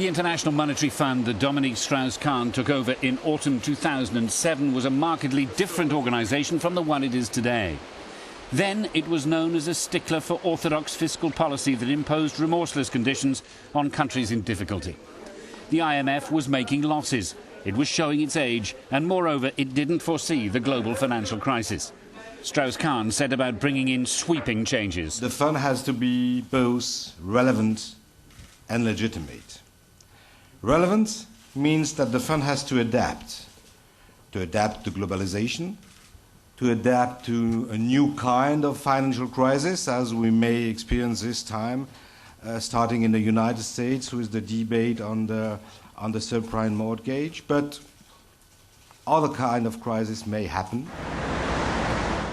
The International Monetary Fund that Dominique Strauss-Kahn took over in autumn 2007 was a markedly different organisation from the one it is today. Then it was known as a stickler for orthodox fiscal policy that imposed remorseless conditions on countries in difficulty. The IMF was making losses, it was showing its age, and moreover it didn't foresee the global financial crisis. Strauss-Kahn set about bringing in sweeping changes. The fund has to be both relevant and legitimate. Relevant means that the fund has to adapt to globalization, to adapt to a new kind of financial crisis, as we may experience this time, starting in the United States with the debate on the subprime mortgage, but other kind of crisis may happen.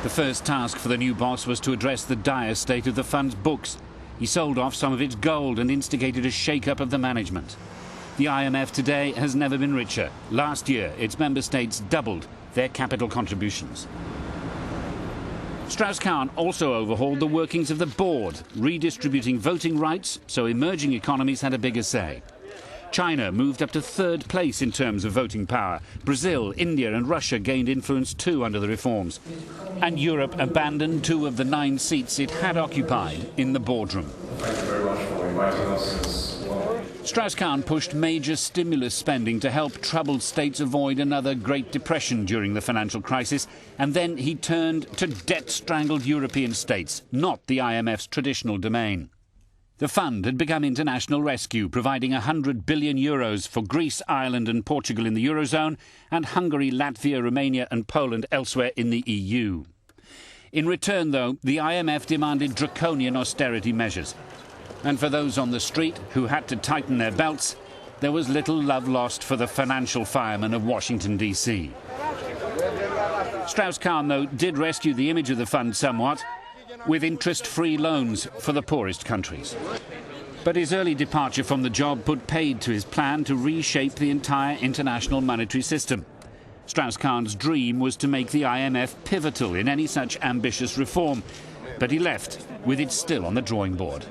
The first task for the new boss was to address the dire state of the fund's books. He sold off some of its gold and instigated a shake-up of the management. The IMF today has never been richer. Last year, its member states doubled their capital contributions. Strauss-Kahn also overhauled the workings of the board, redistributing voting rights so emerging economies had a bigger say. China moved up to third place in terms of voting power. Brazil, India and Russia gained influence too under the reforms. And Europe abandoned 2 of the 9 seats it had occupied in the boardroom. Thank you very much for inviting us as well. Strauss-Kahn pushed major stimulus spending to help troubled states avoid another Great Depression during the financial crisis, and then he turned to debt-strangled European states, not the IMF's traditional domain. The fund had become international rescue, providing €100 billion for Greece, Ireland and Portugal in the Eurozone, and Hungary, Latvia, Romania and Poland elsewhere in the EU. In return, though, the IMF demanded draconian austerity measures. And for those on the street who had to tighten their belts, there was little love lost for the financial firemen of Washington, D.C. Strauss-Kahn, though, did rescue the image of the fund somewhat, with interest-free loans for the poorest countries. But his early departure from the job put paid to his plan to reshape the entire international monetary system. Strauss-Kahn's dream was to make the IMF pivotal in any such ambitious reform, but he left with it still on the drawing board.